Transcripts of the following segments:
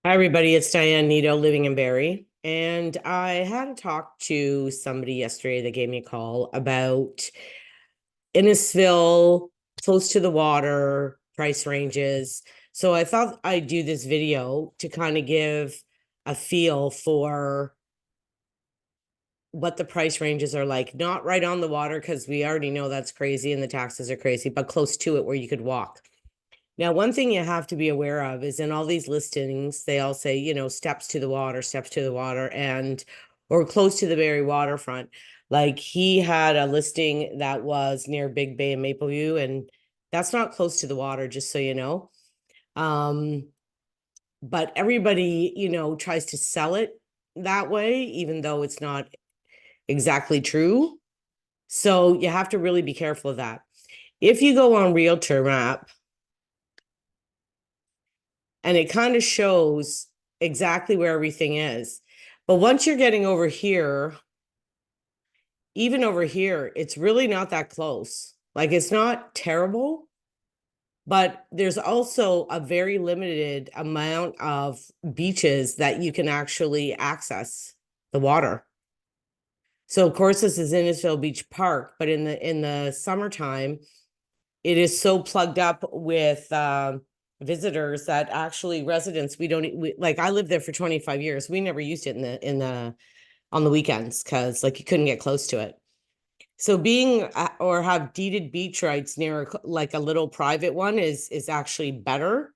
Hi, everybody. It's Diane Neto, living in Barrie. And I had a talk to somebody yesterday that gave me a call about Innisfil, close to the water, price ranges. So I thought I'd do this video to kind of give a feel for what the price ranges are like. Not right on the water, because we already know that's crazy and the taxes are crazy, but close to it where you could walk. Now, one thing you have to be aware of is in all these listings, they all say, steps to the water, and or close to the Barrie waterfront. Like he had a listing that was near Big Bay and Mapleview, and that's not close to the water, just so you know. But everybody, tries to sell it that way, even though it's not exactly true. So you have to really be careful of that. If you go on Realtor Map, and it kind of shows exactly where everything is. But once you're getting over here, even over here, it's really not that close. Like it's not terrible, but there's also a very limited amount of beaches that you can actually access the water. So of course this is Innisfil Beach Park, but in the summertime, it is so plugged up with visitors that actually residents, like I lived there for 25 years. We never used it on the weekends because like you couldn't get close to it. So being or have deeded beach rights near like a little private one is actually better,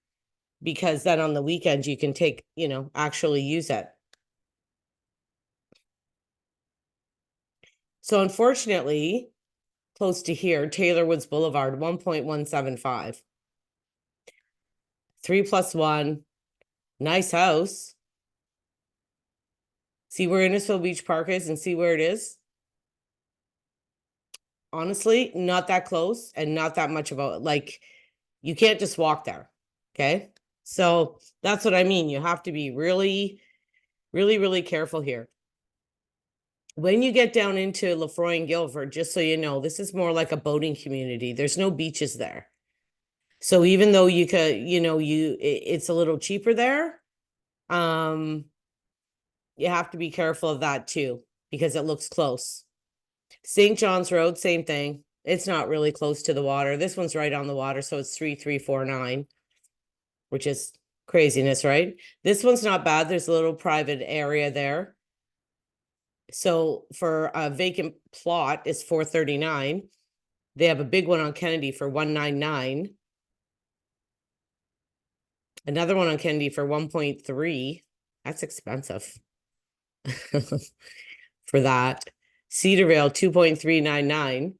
because then on the weekends you can take, actually use it. So unfortunately, close to here, Taylor Woods Boulevard, 1.175. 3+1, nice house. See where Innisfil Beach Park is and see where it is. Honestly, not that close and not that much about like you can't just walk there. Okay. So that's what I mean. You have to be really, really, really careful here. When you get down into Lefroy and Guilford, just so you know, this is more like a boating community. There's no beaches there. So even though you could, it's a little cheaper there, you have to be careful of that too, because it looks close. St. John's Road, same thing. It's not really close to the water. This one's right on the water, so it's 3349, which is craziness, right? This one's not bad. There's a little private area there. So for a vacant plot is 439. They have a big one on Kennedy for 199. Another one on Kennedy for 1.3. That's expensive for that. Cedarvale 2.399.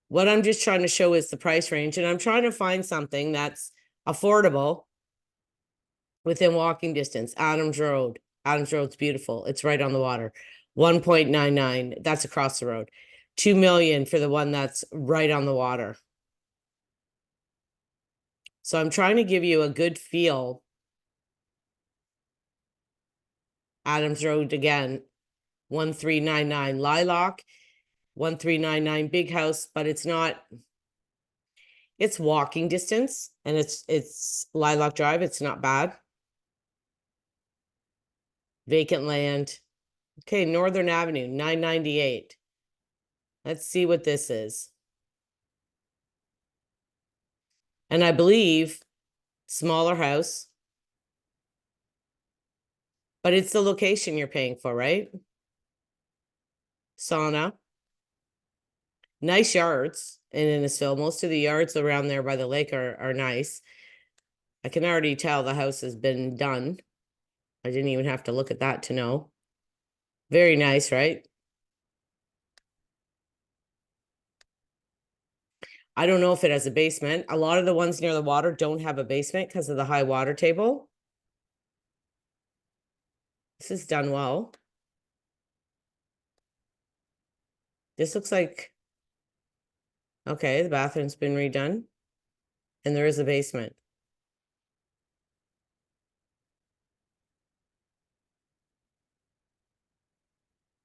What I'm just trying to show is the price range, and I'm trying to find something that's affordable within walking distance. Adams Road. Adams Road's beautiful. It's right on the water. 1.99. That's across the road. 2 million for the one that's right on the water. So I'm trying to give you a good feel. Adams Road again, 1399. Lilac, 1399. Big house, but it's not. It's walking distance, and it's Lilac Drive. It's not bad. Vacant land. Okay, Northern Avenue, 998. Let's see what this is. And I believe smaller house, but it's the location you're paying for, right? Sauna. Nice yards in Innisfil. Most of the yards around there by the lake are nice. I can already tell the house has been done. I didn't even have to look at that to know. Very nice, right? I don't know if it has a basement. A lot of the ones near the water don't have a basement because of the high water table. This is done well. This looks like, okay, the bathroom's been redone. And there is a basement.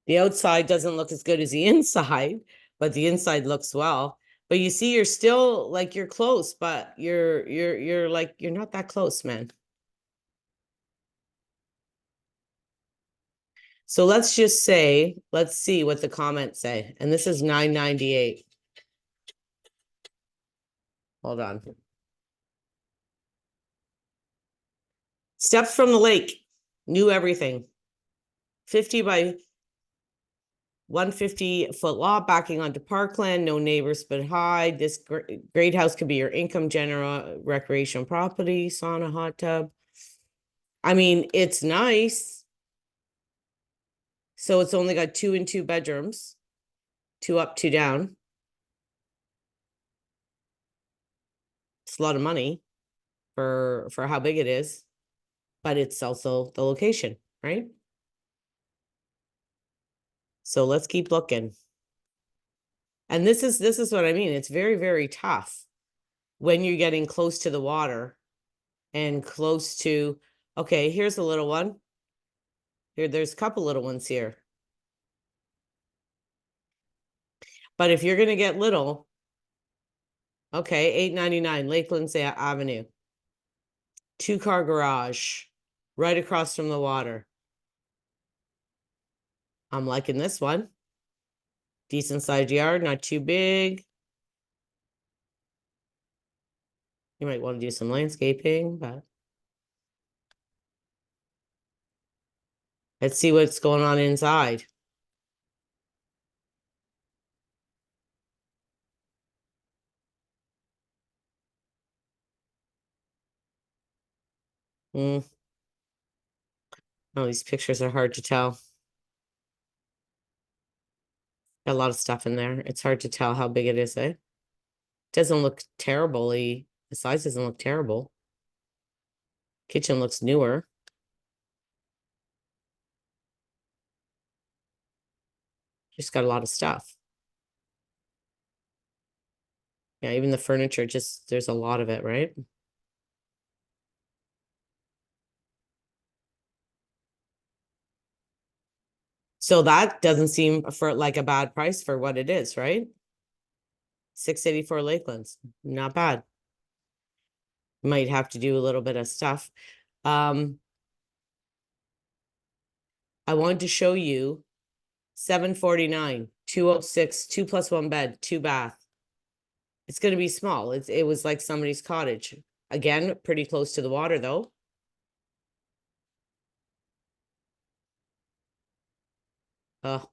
The outside doesn't look as good as the inside, but the inside looks well. But you see, you're still like you're close, but you're like you're not that close, man. So let's just say, let's see what the comments say. And this is 998. Hold on. Steps from the lake, new everything. 50 by 150-foot lot backing onto parkland, no neighbors but hide. This great house could be your income general recreation property, sauna, hot tub. I mean, it's nice. So it's only got 2 and 2 bedrooms, 2 up, 2 down. It's a lot of money for how big it is, but it's also the location, right? So let's keep looking. And this is what I mean. It's very, very tough when you're getting close to the water and close to, okay, here's a little one. There's a couple little ones here. But if you're gonna get little, okay, $899 Lakelands Avenue. 2-car garage, right across from the water. I'm liking this one. Decent sized yard, not too big. You might want to do some landscaping, but let's see what's going on inside. Oh, these pictures are hard to tell. Got a lot of stuff in there. It's hard to tell how big it is, eh? Doesn't look terribly, the size doesn't look terrible. Kitchen looks newer. Just got a lot of stuff. Yeah, even the furniture, just there's a lot of it, right? So that doesn't seem for like a bad price for what it is, right? 684 Lakelands, not bad. Might have to do a little bit of stuff. I wanted to show you 749, 206, 2+1 bed, 2 bath. It's going to be small. It was like somebody's cottage. Again, pretty close to the water though. Oh,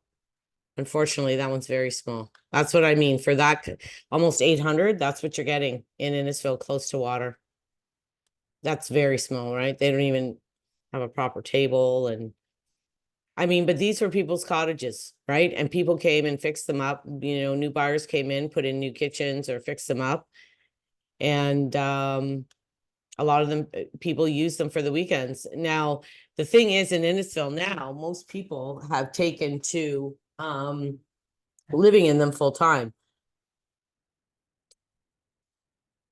unfortunately, that one's very small. That's what I mean. For that almost 800, that's what you're getting in Innisfil, close to water. That's very small, right? They don't even have a proper table. And I mean, but these were people's cottages, right? And people came and fixed them up. You know, new buyers came in, put in new kitchens or fixed them up. And a lot of them, people use them for the weekends. Now, the thing is, in Innisfil now, most people have taken to living in them full time.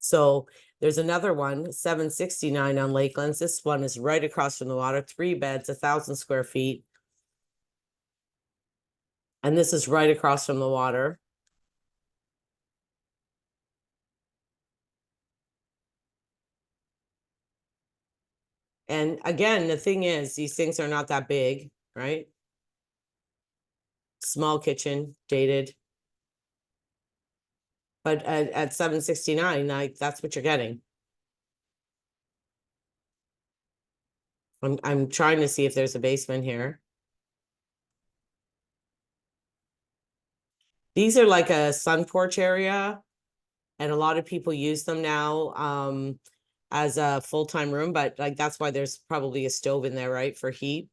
So there's another one, 769 on Lakelands. This one is right across from the water, 3 beds, 1,000 square feet. And this is right across from the water. And again, the thing is, these things are not that big, right? Small kitchen, dated. But at 769, like that's what you're getting. I'm trying to see if there's a basement here. These are like a sun porch area, and a lot of people use them now as a full-time room, but like that's why there's probably a stove in there, right, for heat.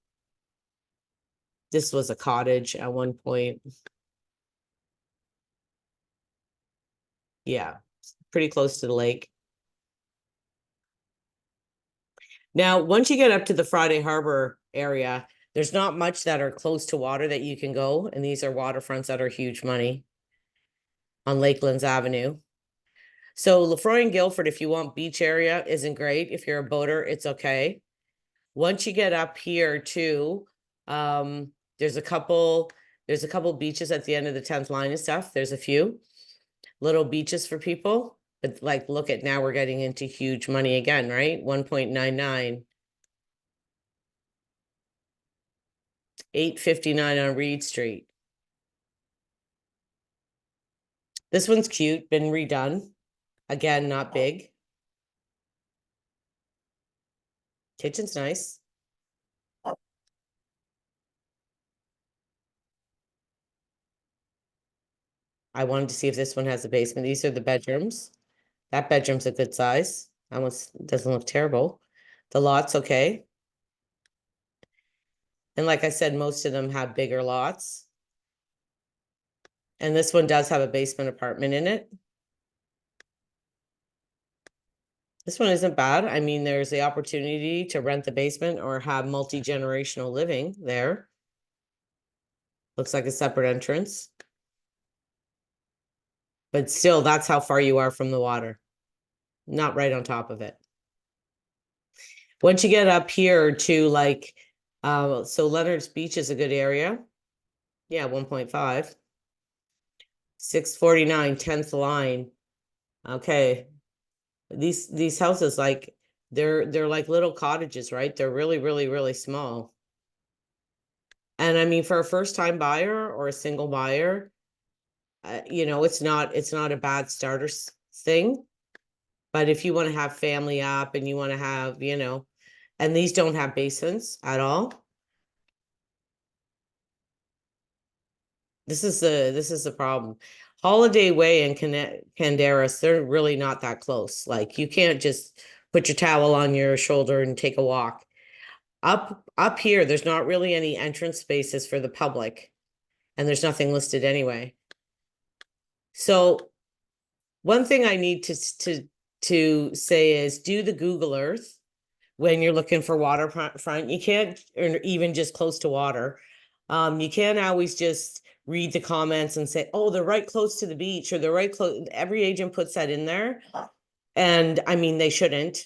This was a cottage at one point. Yeah, pretty close to the lake. Now, once you get up to the Friday Harbor area, there's not much that are close to water that you can go, and these are waterfronts that are huge money on Lakelands Avenue. So Lefroy and Guilford, if you want beach area, isn't great. If you're a boater, it's okay. Once you get up here too, there's a couple beaches at the end of the 10th line and stuff. There's a few little beaches for people. But like, look at now we're getting into huge money again, right? 1.99. 859 on Reed Street. This one's cute, been redone. Again, not big. Kitchen's nice. I wanted to see if this one has a basement. These are the bedrooms. That bedroom's a good size. That one doesn't look terrible. The lot's okay. And like I said, most of them have bigger lots. And this one does have a basement apartment in it. This one isn't bad. I mean, there's the opportunity to rent the basement or have multi-generational living there. Looks like a separate entrance. But still, that's how far you are from the water. Not right on top of it. Once you get up here to like, so Leonard's Beach is a good area. Yeah, 1.5. 649, 10th line. Okay. These houses, like, they're like little cottages, right? They're really, really, really small. And I mean, for a first-time buyer or a single buyer, you know, it's not a bad starter thing. But if you want to have family up and you want to have, you know, and these don't have basements at all. This is the problem. Holiday Way and Canderas, they're really not that close. Like, you can't just put your towel on your shoulder and take a walk. Up here, there's not really any entrance spaces for the public, and there's nothing listed anyway. So one thing I need to say is do the Google Earth when you're looking for waterfront. You can't, or even just close to water. You can't always just read the comments and say, oh, they're right close to the beach, or they're right close. Every agent puts that in there. And I mean, they shouldn't.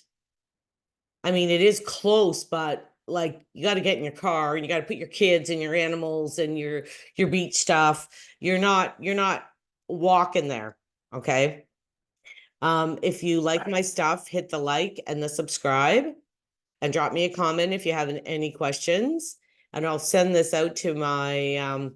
I mean, it is close, but like, you got to get in your car and you got to put your kids and your animals and your beach stuff. You're not walking there. Okay. If you like my stuff, hit the like and the subscribe, and drop me a comment if you have any questions. And I'll send this out to my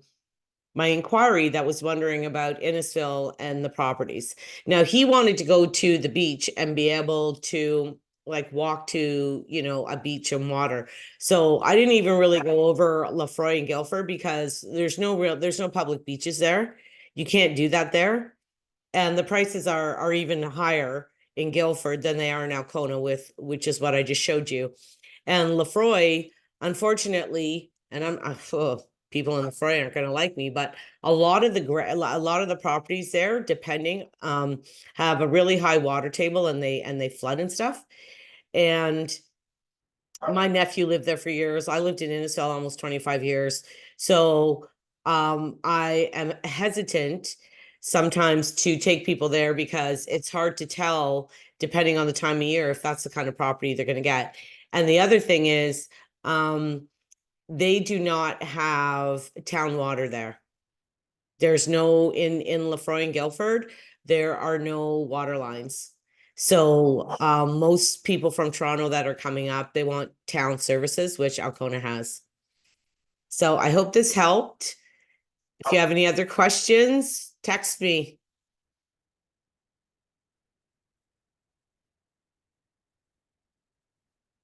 my inquiry that was wondering about Innisfil and the properties. Now, he wanted to go to the beach and be able to like walk to, you know, a beach and water. So I didn't even really go over Lefroy and Guilford because there's no public beaches there. You can't do that there. And the prices are even higher in Guilford than they are in Alcona, which is what I just showed you. And Lefroy, unfortunately, and people in Lefroy aren't going to like me, but a lot of the properties there, depending, have a really high water table, and they flood and stuff. And my nephew lived there for years. I lived in Innisfil almost 25 years. So I am hesitant sometimes to take people there because it's hard to tell, depending on the time of year, if that's the kind of property they're going to get. And the other thing is, they do not have town water there. There's no, in Lefroy and Guilford, there are no water lines. So most people from Toronto that are coming up, they want town services, which Alcona has. So I hope this helped. If you have any other questions, text me.